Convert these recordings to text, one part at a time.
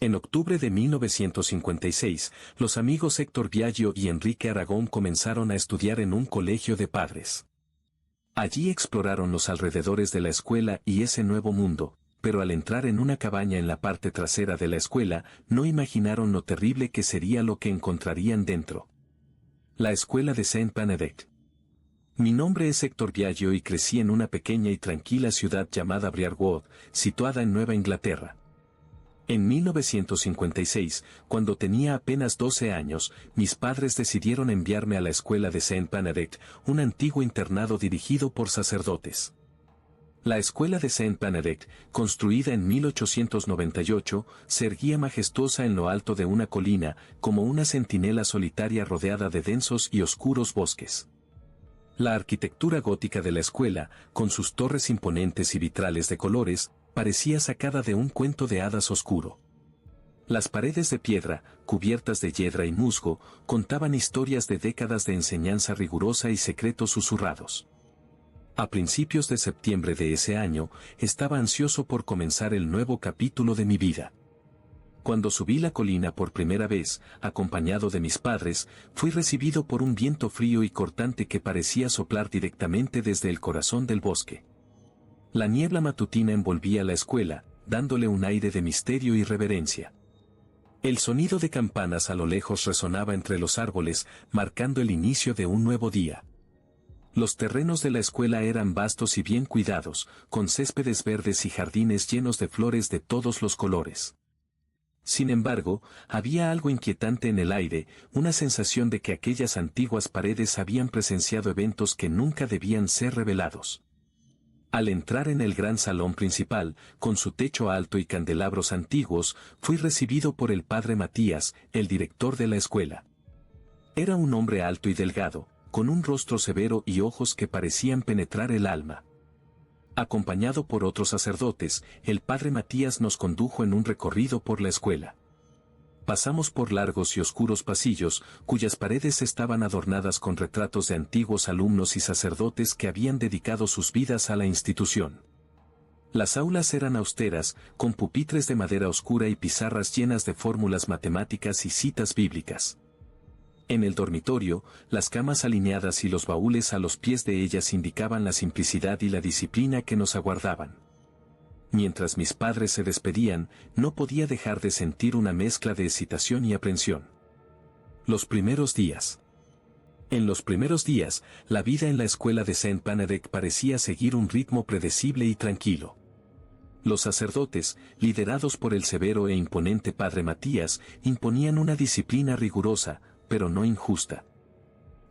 En octubre de 1956, los amigos Héctor Biagio y Enrique Aragón comenzaron a estudiar en un colegio de padres. Allí exploraron los alrededores de la escuela y ese nuevo mundo, pero al entrar en una cabaña en la parte trasera de la escuela, no imaginaron lo terrible que sería lo que encontrarían dentro. La escuela de Saint Benedict. Mi nombre es Héctor Biagio y crecí en una pequeña y tranquila ciudad llamada Briarwood, situada en Nueva Inglaterra. En 1956, cuando tenía apenas 12 años, mis padres decidieron enviarme a la escuela de Saint Benedict, un antiguo internado dirigido por sacerdotes. La escuela de Saint Benedict, construida en 1898, se erguía majestuosa en lo alto de una colina, como una centinela solitaria rodeada de densos y oscuros bosques. La arquitectura gótica de la escuela, con sus torres imponentes y vitrales de colores, parecía sacada de un cuento de hadas oscuro. Las paredes de piedra, cubiertas de hiedra y musgo, contaban historias de décadas de enseñanza rigurosa y secretos susurrados. A principios de septiembre de ese año, estaba ansioso por comenzar el nuevo capítulo de mi vida. Cuando subí la colina por primera vez, acompañado de mis padres, fui recibido por un viento frío y cortante que parecía soplar directamente desde el corazón del bosque. La niebla matutina envolvía la escuela, dándole un aire de misterio y reverencia. El sonido de campanas a lo lejos resonaba entre los árboles, marcando el inicio de un nuevo día. Los terrenos de la escuela eran vastos y bien cuidados, con céspedes verdes y jardines llenos de flores de todos los colores. Sin embargo, había algo inquietante en el aire, una sensación de que aquellas antiguas paredes habían presenciado eventos que nunca debían ser revelados. Al entrar en el gran salón principal, con su techo alto y candelabros antiguos, fui recibido por el padre Matías, el director de la escuela. Era un hombre alto y delgado, con un rostro severo y ojos que parecían penetrar el alma. Acompañado por otros sacerdotes, el padre Matías nos condujo en un recorrido por la escuela. Pasamos por largos y oscuros pasillos, cuyas paredes estaban adornadas con retratos de antiguos alumnos y sacerdotes que habían dedicado sus vidas a la institución. Las aulas eran austeras, con pupitres de madera oscura y pizarras llenas de fórmulas matemáticas y citas bíblicas. En el dormitorio, las camas alineadas y los baúles a los pies de ellas indicaban la simplicidad y la disciplina que nos aguardaban. Mientras mis padres se despedían, no podía dejar de sentir una mezcla de excitación y aprensión. Los primeros días. En los primeros días, la vida en la escuela de Saint Benedict parecía seguir un ritmo predecible y tranquilo. Los sacerdotes, liderados por el severo e imponente padre Matías, imponían una disciplina rigurosa, pero no injusta.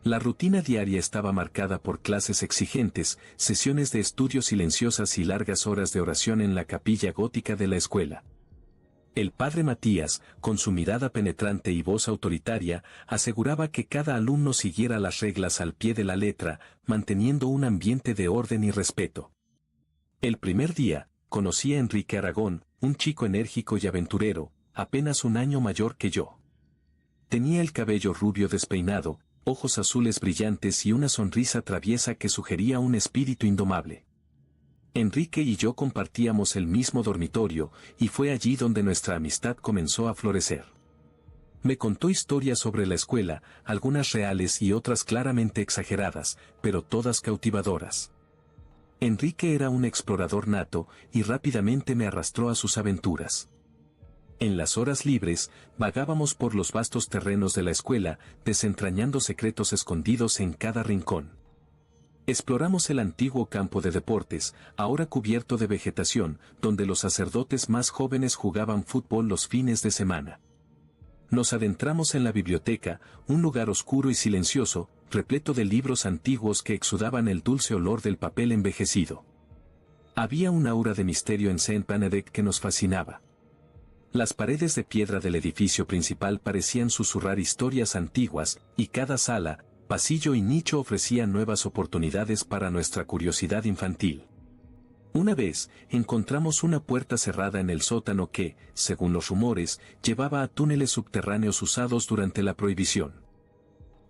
La rutina diaria estaba marcada por clases exigentes, sesiones de estudio silenciosas y largas horas de oración en la capilla gótica de la escuela. El padre Matías, con su mirada penetrante y voz autoritaria, aseguraba que cada alumno siguiera las reglas al pie de la letra, manteniendo un ambiente de orden y respeto. El primer día, conocí a Enrique Aragón, un chico enérgico y aventurero, apenas un año mayor que yo. Tenía el cabello rubio despeinado, ojos azules brillantes y una sonrisa traviesa que sugería un espíritu indomable. Enrique y yo compartíamos el mismo dormitorio, y fue allí donde nuestra amistad comenzó a florecer. Me contó historias sobre la escuela, algunas reales y otras claramente exageradas, pero todas cautivadoras. Enrique era un explorador nato, y rápidamente me arrastró a sus aventuras. En las horas libres, vagábamos por los vastos terrenos de la escuela, desentrañando secretos escondidos en cada rincón. Exploramos el antiguo campo de deportes, ahora cubierto de vegetación, donde los sacerdotes más jóvenes jugaban fútbol los fines de semana. Nos adentramos en la biblioteca, un lugar oscuro y silencioso, repleto de libros antiguos que exudaban el dulce olor del papel envejecido. Había un aura de misterio en Saint Benedict que nos fascinaba. Las paredes de piedra del edificio principal parecían susurrar historias antiguas, y cada sala, pasillo y nicho ofrecían nuevas oportunidades para nuestra curiosidad infantil. Una vez, encontramos una puerta cerrada en el sótano que, según los rumores, llevaba a túneles subterráneos usados durante la prohibición.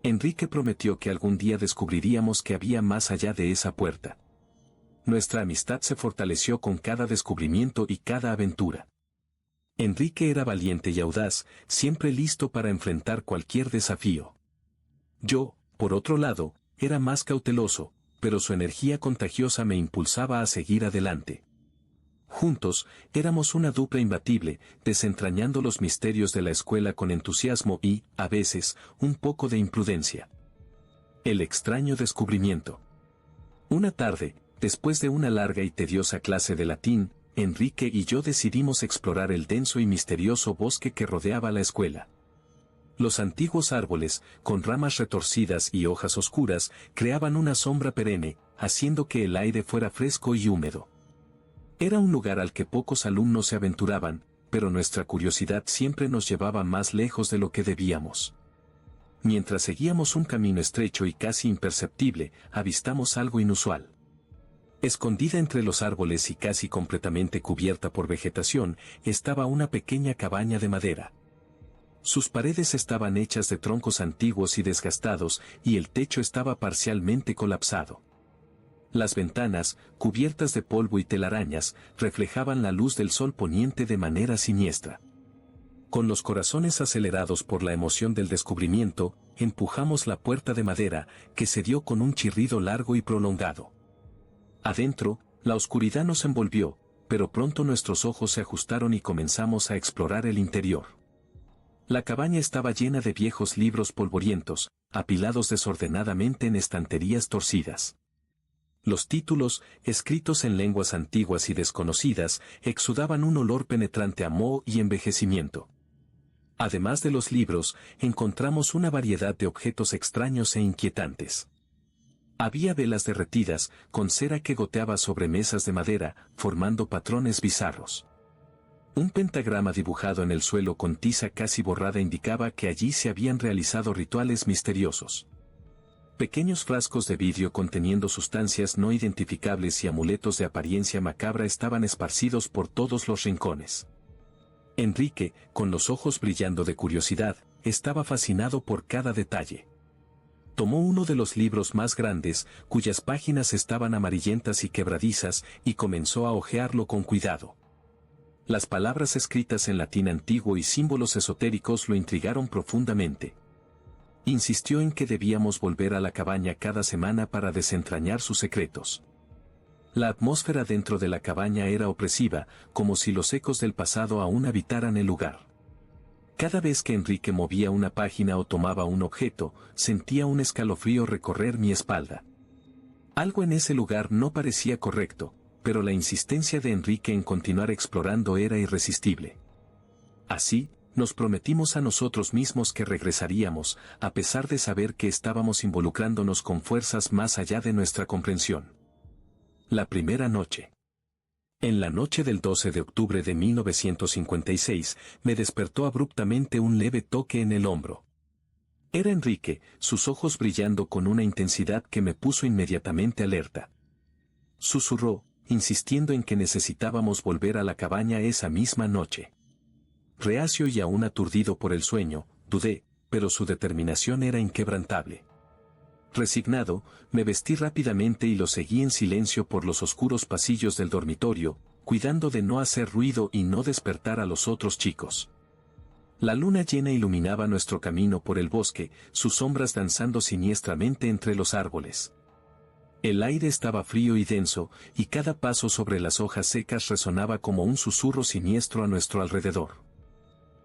Enrique prometió que algún día descubriríamos que había más allá de esa puerta. Nuestra amistad se fortaleció con cada descubrimiento y cada aventura. Enrique era valiente y audaz, siempre listo para enfrentar cualquier desafío. Yo, por otro lado, era más cauteloso, pero su energía contagiosa me impulsaba a seguir adelante. Juntos, éramos una dupla imbatible, desentrañando los misterios de la escuela con entusiasmo y, a veces, un poco de imprudencia. El extraño descubrimiento. Una tarde, después de una larga y tediosa clase de latín, Enrique y yo decidimos explorar el denso y misterioso bosque que rodeaba la escuela. Los antiguos árboles, con ramas retorcidas y hojas oscuras, creaban una sombra perenne, haciendo que el aire fuera fresco y húmedo. Era un lugar al que pocos alumnos se aventuraban, pero nuestra curiosidad siempre nos llevaba más lejos de lo que debíamos. Mientras seguíamos un camino estrecho y casi imperceptible, avistamos algo inusual. Escondida entre los árboles y casi completamente cubierta por vegetación, estaba una pequeña cabaña de madera. Sus paredes estaban hechas de troncos antiguos y desgastados, y el techo estaba parcialmente colapsado. Las ventanas, cubiertas de polvo y telarañas, reflejaban la luz del sol poniente de manera siniestra. Con los corazones acelerados por la emoción del descubrimiento, empujamos la puerta de madera, que se dio con un chirrido largo y prolongado. Adentro, la oscuridad nos envolvió, pero pronto nuestros ojos se ajustaron y comenzamos a explorar el interior. La cabaña estaba llena de viejos libros polvorientos, apilados desordenadamente en estanterías torcidas. Los títulos, escritos en lenguas antiguas y desconocidas, exudaban un olor penetrante a moho y envejecimiento. Además de los libros, encontramos una variedad de objetos extraños e inquietantes. Había velas derretidas, con cera que goteaba sobre mesas de madera, formando patrones bizarros. Un pentagrama dibujado en el suelo con tiza casi borrada indicaba que allí se habían realizado rituales misteriosos. Pequeños frascos de vidrio conteniendo sustancias no identificables y amuletos de apariencia macabra estaban esparcidos por todos los rincones. Enrique, con los ojos brillando de curiosidad, estaba fascinado por cada detalle. Tomó uno de los libros más grandes, cuyas páginas estaban amarillentas y quebradizas, y comenzó a hojearlo con cuidado. Las palabras escritas en latín antiguo y símbolos esotéricos lo intrigaron profundamente. Insistió en que debíamos volver a la cabaña cada semana para desentrañar sus secretos. La atmósfera dentro de la cabaña era opresiva, como si los ecos del pasado aún habitaran el lugar. Cada vez que Enrique movía una página o tomaba un objeto, sentía un escalofrío recorrer mi espalda. Algo en ese lugar no parecía correcto, pero la insistencia de Enrique en continuar explorando era irresistible. Así, nos prometimos a nosotros mismos que regresaríamos, a pesar de saber que estábamos involucrándonos con fuerzas más allá de nuestra comprensión. La primera noche. En la noche del 12 de octubre de 1956, me despertó abruptamente un leve toque en el hombro. Era Enrique, sus ojos brillando con una intensidad que me puso inmediatamente alerta. Susurró, insistiendo en que necesitábamos volver a la cabaña esa misma noche. Reacio y aún aturdido por el sueño, dudé, pero su determinación era inquebrantable. Resignado, me vestí rápidamente y lo seguí en silencio por los oscuros pasillos del dormitorio, cuidando de no hacer ruido y no despertar a los otros chicos. La luna llena iluminaba nuestro camino por el bosque, sus sombras danzando siniestramente entre los árboles. El aire estaba frío y denso, y cada paso sobre las hojas secas resonaba como un susurro siniestro a nuestro alrededor.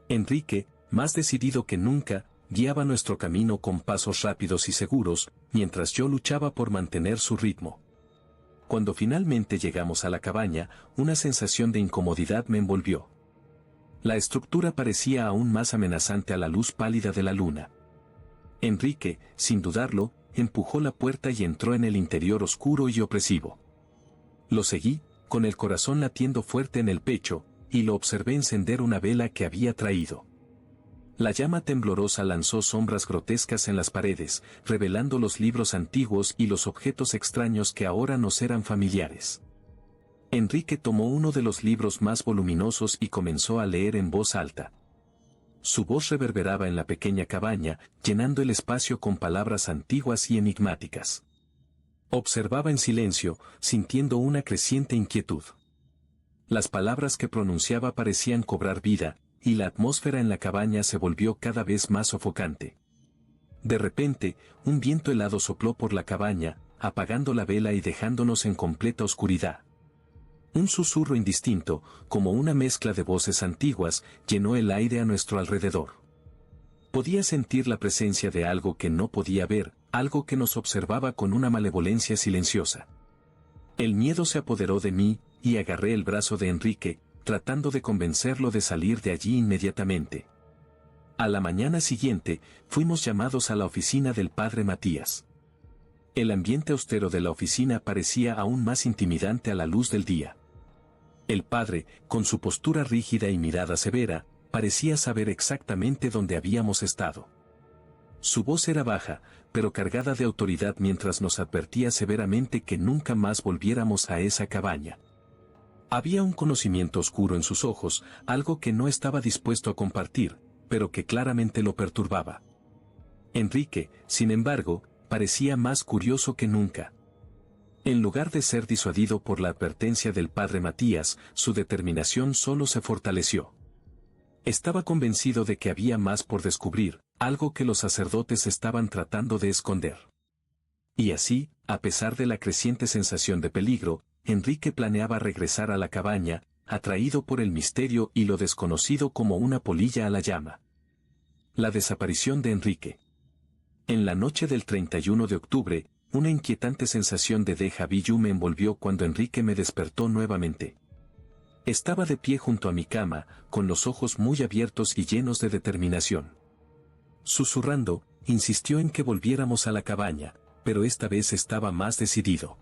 Enrique, más decidido que nunca, guiaba nuestro camino con pasos rápidos y seguros, mientras yo luchaba por mantener su ritmo. Cuando finalmente llegamos a la cabaña, una sensación de incomodidad me envolvió. La estructura parecía aún más amenazante a la luz pálida de la luna. Enrique, sin dudarlo, empujó la puerta y entró en el interior oscuro y opresivo. Lo seguí, con el corazón latiendo fuerte en el pecho, y lo observé encender una vela que había traído. La llama temblorosa lanzó sombras grotescas en las paredes, revelando los libros antiguos y los objetos extraños que ahora nos eran familiares. Enrique tomó uno de los libros más voluminosos y comenzó a leer en voz alta. Su voz reverberaba en la pequeña cabaña, llenando el espacio con palabras antiguas y enigmáticas. Observaba en silencio, sintiendo una creciente inquietud. Las palabras que pronunciaba parecían cobrar vida, y la atmósfera en la cabaña se volvió cada vez más sofocante. De repente, un viento helado sopló por la cabaña, apagando la vela y dejándonos en completa oscuridad. Un susurro indistinto, como una mezcla de voces antiguas, llenó el aire a nuestro alrededor. Podía sentir la presencia de algo que no podía ver, algo que nos observaba con una malevolencia silenciosa. El miedo se apoderó de mí, y agarré el brazo de Enrique, tratando de convencerlo de salir de allí inmediatamente. A la mañana siguiente, fuimos llamados a la oficina del padre Matías. El ambiente austero de la oficina parecía aún más intimidante a la luz del día. El padre, con su postura rígida y mirada severa, parecía saber exactamente dónde habíamos estado. Su voz era baja, pero cargada de autoridad mientras nos advertía severamente que nunca más volviéramos a esa cabaña. Había un conocimiento oscuro en sus ojos, algo que no estaba dispuesto a compartir, pero que claramente lo perturbaba. Enrique, sin embargo, parecía más curioso que nunca. En lugar de ser disuadido por la advertencia del padre Matías, su determinación solo se fortaleció. Estaba convencido de que había más por descubrir, algo que los sacerdotes estaban tratando de esconder. Y así, a pesar de la creciente sensación de peligro, Enrique planeaba regresar a la cabaña, atraído por el misterio y lo desconocido como una polilla a la llama. La desaparición de Enrique. En la noche del 31 de octubre, una inquietante sensación de déjà vu me envolvió cuando Enrique me despertó nuevamente. Estaba de pie junto a mi cama, con los ojos muy abiertos y llenos de determinación. Susurrando, insistió en que volviéramos a la cabaña, pero esta vez estaba más decidido.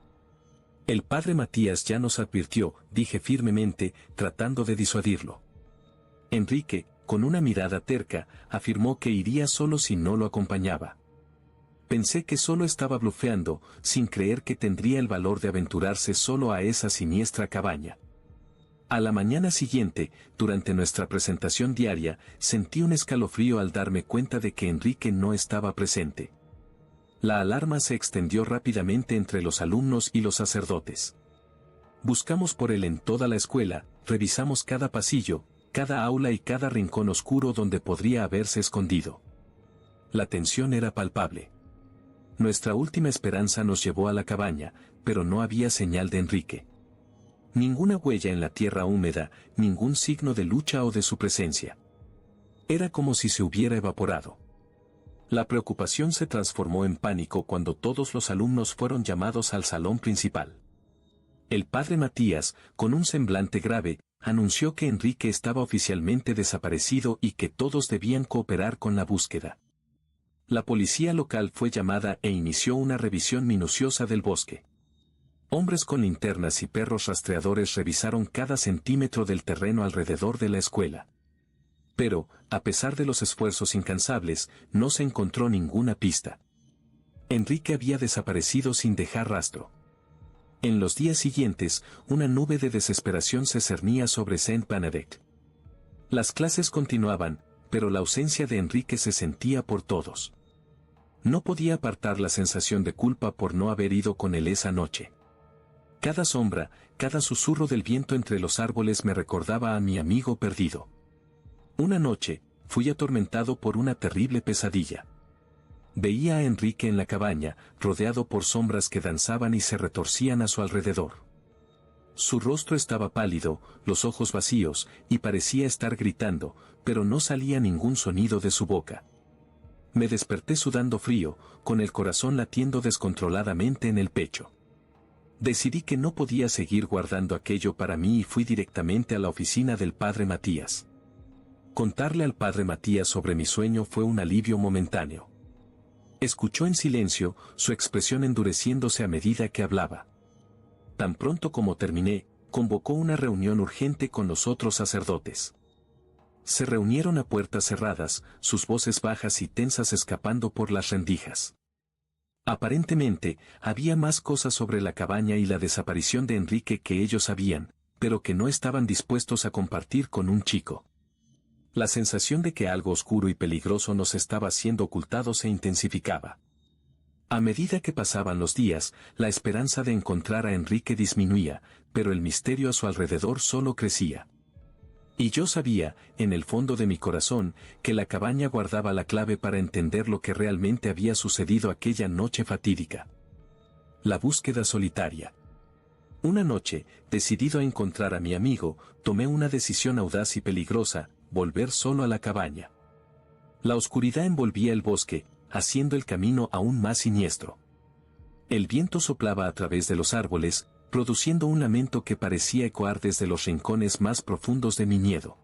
El padre Matías ya nos advirtió, dije firmemente, tratando de disuadirlo. Enrique, con una mirada terca, afirmó que iría solo si no lo acompañaba. Pensé que solo estaba blufeando, sin creer que tendría el valor de aventurarse solo a esa siniestra cabaña. A la mañana siguiente, durante nuestra presentación diaria, sentí un escalofrío al darme cuenta de que Enrique no estaba presente. La alarma se extendió rápidamente entre los alumnos y los sacerdotes. Buscamos por él en toda la escuela, revisamos cada pasillo, cada aula y cada rincón oscuro donde podría haberse escondido. La tensión era palpable. Nuestra última esperanza nos llevó a la cabaña, pero no había señal de Enrique. Ninguna huella en la tierra húmeda, ningún signo de lucha o de su presencia. Era como si se hubiera evaporado. La preocupación se transformó en pánico cuando todos los alumnos fueron llamados al salón principal. El padre Matías, con un semblante grave, anunció que Enrique estaba oficialmente desaparecido y que todos debían cooperar con la búsqueda. La policía local fue llamada e inició una revisión minuciosa del bosque. Hombres con linternas y perros rastreadores revisaron cada centímetro del terreno alrededor de la escuela. Pero, a pesar de los esfuerzos incansables, no se encontró ninguna pista. Enrique había desaparecido sin dejar rastro. En los días siguientes, una nube de desesperación se cernía sobre Saint Benedict. Las clases continuaban, pero la ausencia de Enrique se sentía por todos. No podía apartar la sensación de culpa por no haber ido con él esa noche. Cada sombra, cada susurro del viento entre los árboles me recordaba a mi amigo perdido. Una noche, fui atormentado por una terrible pesadilla. Veía a Enrique en la cabaña, rodeado por sombras que danzaban y se retorcían a su alrededor. Su rostro estaba pálido, los ojos vacíos, y parecía estar gritando, pero no salía ningún sonido de su boca. Me desperté sudando frío, con el corazón latiendo descontroladamente en el pecho. Decidí que no podía seguir guardando aquello para mí y fui directamente a la oficina del padre Matías. Contarle al padre Matías sobre mi sueño fue un alivio momentáneo. Escuchó en silencio, su expresión endureciéndose a medida que hablaba. Tan pronto como terminé, convocó una reunión urgente con los otros sacerdotes. Se reunieron a puertas cerradas, sus voces bajas y tensas escapando por las rendijas. Aparentemente, había más cosas sobre la cabaña y la desaparición de Enrique que ellos sabían, pero que no estaban dispuestos a compartir con un chico. La sensación de que algo oscuro y peligroso nos estaba siendo ocultado se intensificaba. A medida que pasaban los días, la esperanza de encontrar a Enrique disminuía, pero el misterio a su alrededor solo crecía. Y yo sabía, en el fondo de mi corazón, que la cabaña guardaba la clave para entender lo que realmente había sucedido aquella noche fatídica. La búsqueda solitaria. Una noche, decidido a encontrar a mi amigo, tomé una decisión audaz y peligrosa: volver solo a la cabaña. La oscuridad envolvía el bosque, haciendo el camino aún más siniestro. El viento soplaba a través de los árboles, produciendo un lamento que parecía ecoar desde los rincones más profundos de mi miedo.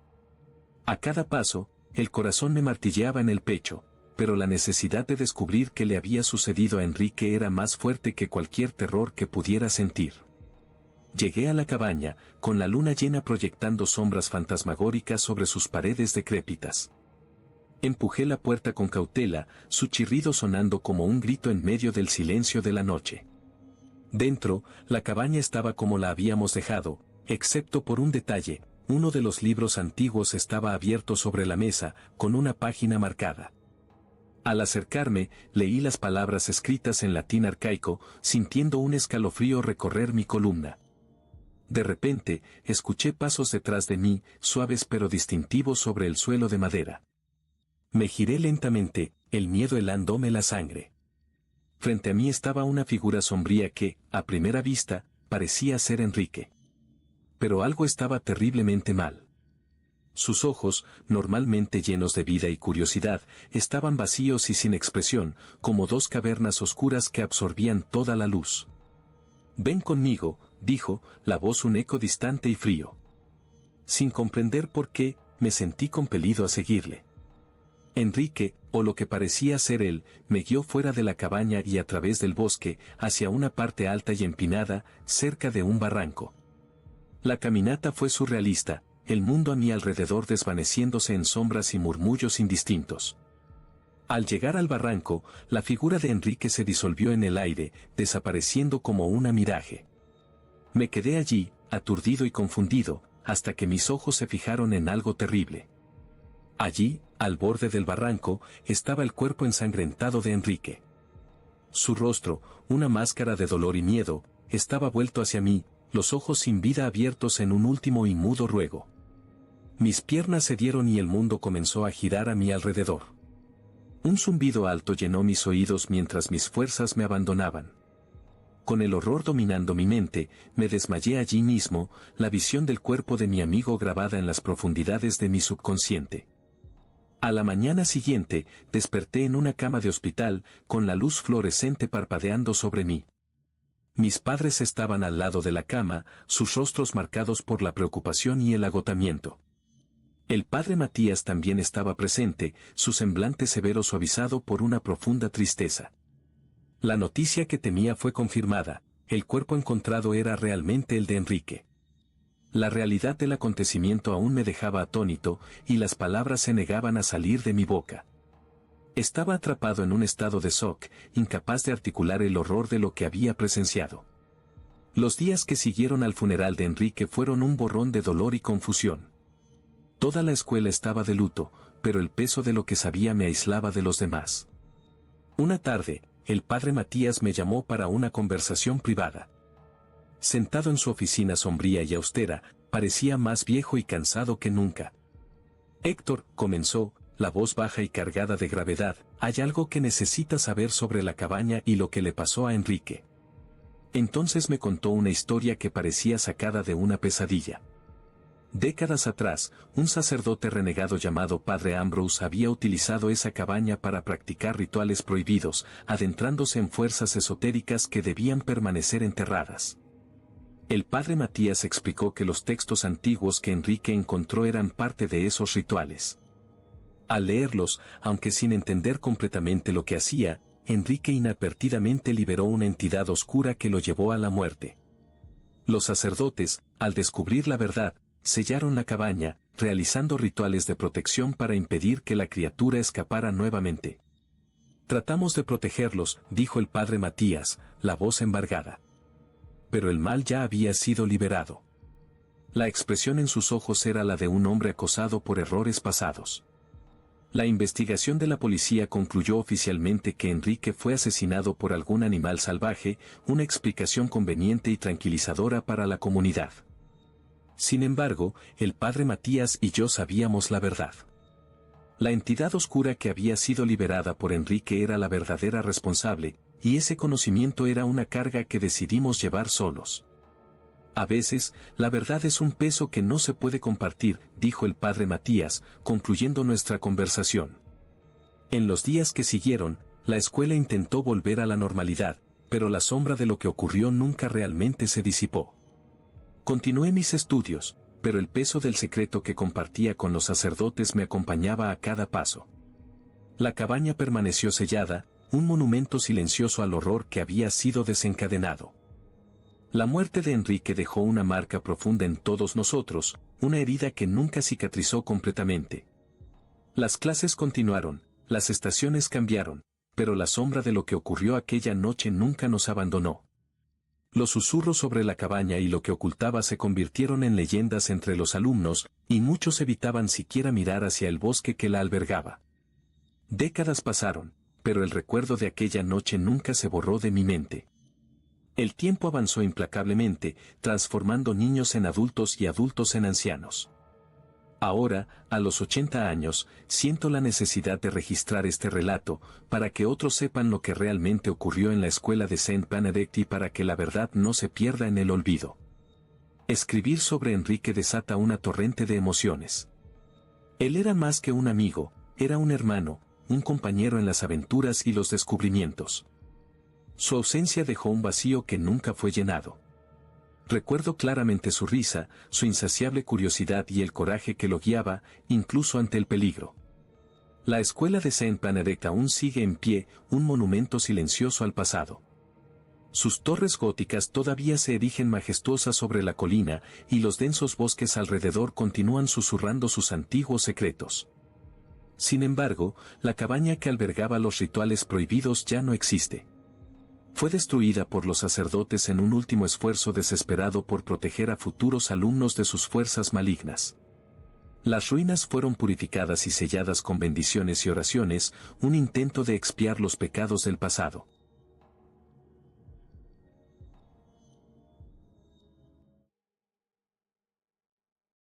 A cada paso, el corazón me martilleaba en el pecho, pero la necesidad de descubrir qué le había sucedido a Enrique era más fuerte que cualquier terror que pudiera sentir. Llegué a la cabaña, con la luna llena proyectando sombras fantasmagóricas sobre sus paredes decrépitas. Empujé la puerta con cautela, su chirrido sonando como un grito en medio del silencio de la noche. Dentro, la cabaña estaba como la habíamos dejado, excepto por un detalle: uno de los libros antiguos estaba abierto sobre la mesa, con una página marcada. Al acercarme, leí las palabras escritas en latín arcaico, sintiendo un escalofrío recorrer mi columna. De repente, escuché pasos detrás de mí, suaves pero distintivos sobre el suelo de madera. Me giré lentamente, el miedo helándome la sangre. Frente a mí estaba una figura sombría que, a primera vista, parecía ser Enrique. Pero algo estaba terriblemente mal. Sus ojos, normalmente llenos de vida y curiosidad, estaban vacíos y sin expresión, como dos cavernas oscuras que absorbían toda la luz. «Ven conmigo», dijo, la voz un eco distante y frío. Sin comprender por qué, me sentí compelido a seguirle. Enrique, o lo que parecía ser él, me guió fuera de la cabaña y a través del bosque, hacia una parte alta y empinada, cerca de un barranco. La caminata fue surrealista, el mundo a mi alrededor desvaneciéndose en sombras y murmullos indistintos. Al llegar al barranco, la figura de Enrique se disolvió en el aire, desapareciendo como una miraje. Me quedé allí, aturdido y confundido, hasta que mis ojos se fijaron en algo terrible. Allí, al borde del barranco, estaba el cuerpo ensangrentado de Enrique. Su rostro, una máscara de dolor y miedo, estaba vuelto hacia mí, los ojos sin vida abiertos en un último y mudo ruego. Mis piernas cedieron y el mundo comenzó a girar a mi alrededor. Un zumbido alto llenó mis oídos mientras mis fuerzas me abandonaban. Con el horror dominando mi mente, me desmayé allí mismo, la visión del cuerpo de mi amigo grabada en las profundidades de mi subconsciente. A la mañana siguiente, desperté en una cama de hospital, con la luz fluorescente parpadeando sobre mí. Mis padres estaban al lado de la cama, sus rostros marcados por la preocupación y el agotamiento. El padre Matías también estaba presente, su semblante severo suavizado por una profunda tristeza. La noticia que temía fue confirmada: el cuerpo encontrado era realmente el de Enrique. La realidad del acontecimiento aún me dejaba atónito, y las palabras se negaban a salir de mi boca. Estaba atrapado en un estado de shock, incapaz de articular el horror de lo que había presenciado. Los días que siguieron al funeral de Enrique fueron un borrón de dolor y confusión. Toda la escuela estaba de luto, pero el peso de lo que sabía me aislaba de los demás. Una tarde, el padre Matías me llamó para una conversación privada. Sentado en su oficina sombría y austera, parecía más viejo y cansado que nunca. «Héctor», comenzó, la voz baja y cargada de gravedad, «hay algo que necesitas saber sobre la cabaña y lo que le pasó a Enrique». Entonces me contó una historia que parecía sacada de una pesadilla. Décadas atrás, un sacerdote renegado llamado Padre Ambrose había utilizado esa cabaña para practicar rituales prohibidos, adentrándose en fuerzas esotéricas que debían permanecer enterradas. El padre Matías explicó que los textos antiguos que Enrique encontró eran parte de esos rituales. Al leerlos, aunque sin entender completamente lo que hacía, Enrique inadvertidamente liberó una entidad oscura que lo llevó a la muerte. Los sacerdotes, al descubrir la verdad, sellaron la cabaña, realizando rituales de protección para impedir que la criatura escapara nuevamente. «Tratamos de protegerlos», dijo el padre Matías, la voz embargada. Pero el mal ya había sido liberado. La expresión en sus ojos era la de un hombre acosado por errores pasados. La investigación de la policía concluyó oficialmente que Enrique fue asesinado por algún animal salvaje, una explicación conveniente y tranquilizadora para la comunidad. Sin embargo, el padre Matías y yo sabíamos la verdad. La entidad oscura que había sido liberada por Enrique era la verdadera responsable, y ese conocimiento era una carga que decidimos llevar solos. A veces, la verdad es un peso que no se puede compartir, dijo el padre Matías, concluyendo nuestra conversación. En los días que siguieron, la escuela intentó volver a la normalidad, pero la sombra de lo que ocurrió nunca realmente se disipó. Continué mis estudios, pero el peso del secreto que compartía con los sacerdotes me acompañaba a cada paso. La cabaña permaneció sellada, un monumento silencioso al horror que había sido desencadenado. La muerte de Enrique dejó una marca profunda en todos nosotros, una herida que nunca cicatrizó completamente. Las clases continuaron, las estaciones cambiaron, pero la sombra de lo que ocurrió aquella noche nunca nos abandonó. Los susurros sobre la cabaña y lo que ocultaba se convirtieron en leyendas entre los alumnos, y muchos evitaban siquiera mirar hacia el bosque que la albergaba. Décadas pasaron, pero el recuerdo de aquella noche nunca se borró de mi mente. El tiempo avanzó implacablemente, transformando niños en adultos y adultos en ancianos. Ahora, a los 80 años, siento la necesidad de registrar este relato, para que otros sepan lo que realmente ocurrió en la escuela de Saint Benedict y para que la verdad no se pierda en el olvido. Escribir sobre Enrique desata una torrente de emociones. Él era más que un amigo, era un hermano, un compañero en las aventuras y los descubrimientos. Su ausencia dejó un vacío que nunca fue llenado. Recuerdo claramente su risa, su insaciable curiosidad y el coraje que lo guiaba, incluso ante el peligro. La escuela de Saint Benedict aún sigue en pie, un monumento silencioso al pasado. Sus torres góticas todavía se erigen majestuosas sobre la colina, y los densos bosques alrededor continúan susurrando sus antiguos secretos. Sin embargo, la cabaña que albergaba los rituales prohibidos ya no existe. Fue destruida por los sacerdotes en un último esfuerzo desesperado por proteger a futuros alumnos de sus fuerzas malignas. Las ruinas fueron purificadas y selladas con bendiciones y oraciones, un intento de expiar los pecados del pasado.